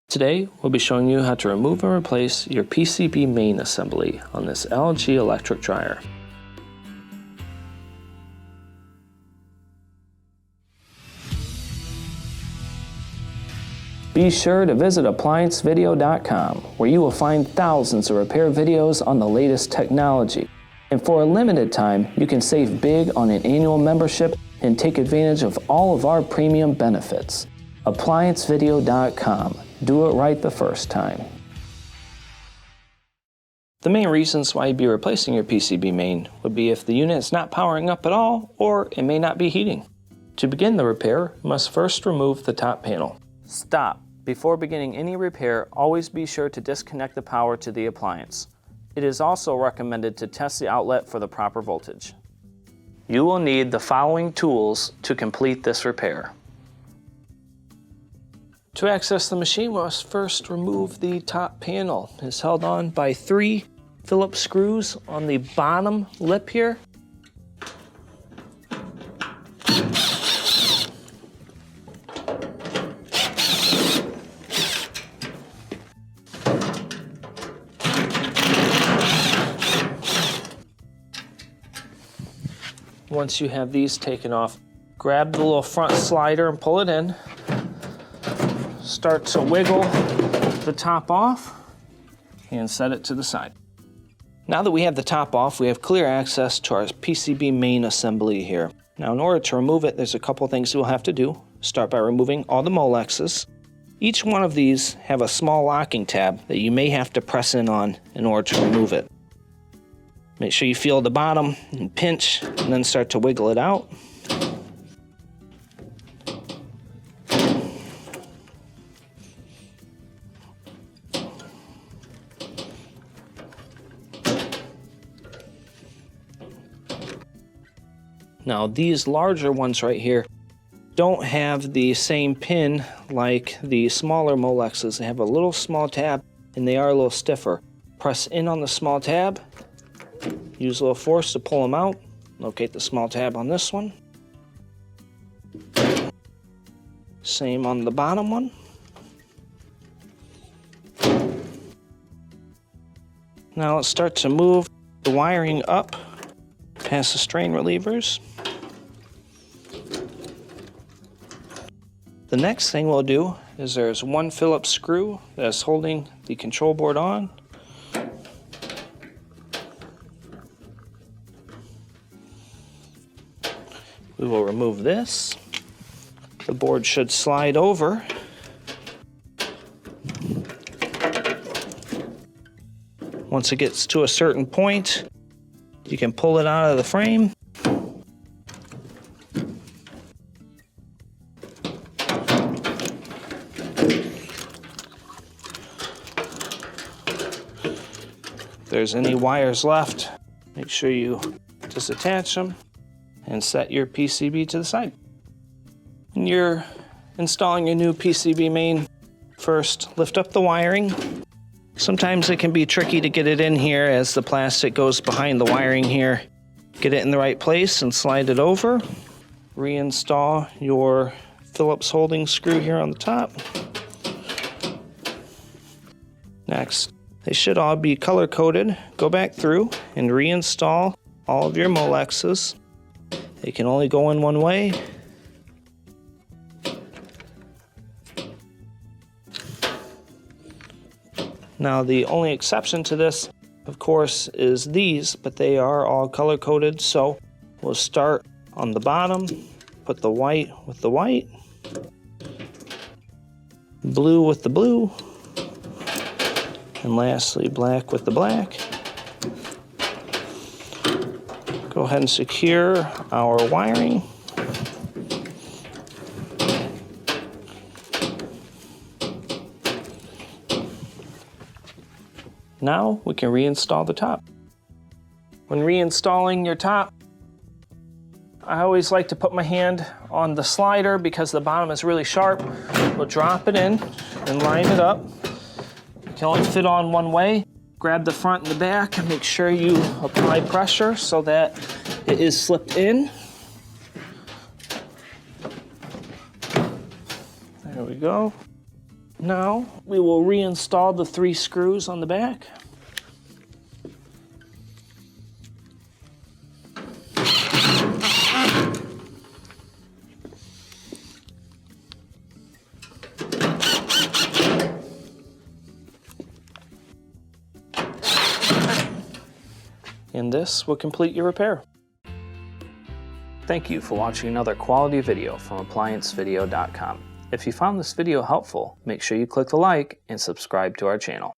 Today, we'll be showing you how to remove and replace your PCB main assembly on this LG electric dryer. Be sure to visit ApplianceVideo.com, where you will find thousands of repair videos on the latest technology. And for a limited time, you can save big on an annual membership and take advantage of all of our premium benefits. ApplianceVideo.com. Do it right the first time. The main reasons why you'd be replacing your PCB main would be if the unit is not powering up at all, or it may not be heating. To begin the repair, you must first remove the top panel. Stop. Before beginning any repair, always be sure to disconnect the power to the appliance. It is also recommended to test the outlet for the proper voltage. You will need the following tools to complete this repair. To access the machine, we must first remove the top panel. It's held on by 3 Phillips screws on the bottom lip here. Once you have these taken off, grab the little front slider and pull it in. Start to wiggle the top off and set it to the side. Now that we have the top off, we have clear access to our PCB main assembly here. Now in order to remove it, there's a couple things we'll have to do. Start by removing all the Molexes. Each one of these have a small locking tab that you may have to press in on in order to remove it. Make sure you feel the bottom and pinch and then start to wiggle it out. Now these larger ones right here don't have the same pin like the smaller Molexes. They have a little small tab and they are a little stiffer. Press in on the small tab, use a little force to pull them out. Locate the small tab on this one. Same on the bottom one. Now let's start to move the wiring up past the strain relievers. The next thing we'll do is there's 1 Phillips screw that's holding the control board on. We will remove this. The board should slide over. Once it gets to a certain point, you can pull it out of the frame. If there's any wires left, make sure you disattach them and set your PCB to the side. When you're installing your new PCB main, first lift up the wiring. Sometimes it can be tricky to get it in here as the plastic goes behind the wiring here. Get it in the right place and slide it over. Reinstall your Phillips holding screw here on the top. Next, they should all be color coded. Go back through and reinstall all of your Molexes. They can only go in one way. Now the only exception to this, of course, is these, but they are all color coded. So we'll start on the bottom, put the white with the white, blue with the blue, and lastly black with the black. Go ahead and secure our wiring. Now we can reinstall the top. When reinstalling your top, I always like to put my hand on the slider because the bottom is really sharp. We'll drop it in and line it up. It can only fit on one way. Grab the front and the back and make sure you apply pressure so that it is slipped in. There we go. Now we will reinstall the 3 screws on the back. And this will complete your repair. Thank you for watching another quality video from ApplianceVideo.com. If you found this video helpful, make sure you click the like and subscribe to our channel.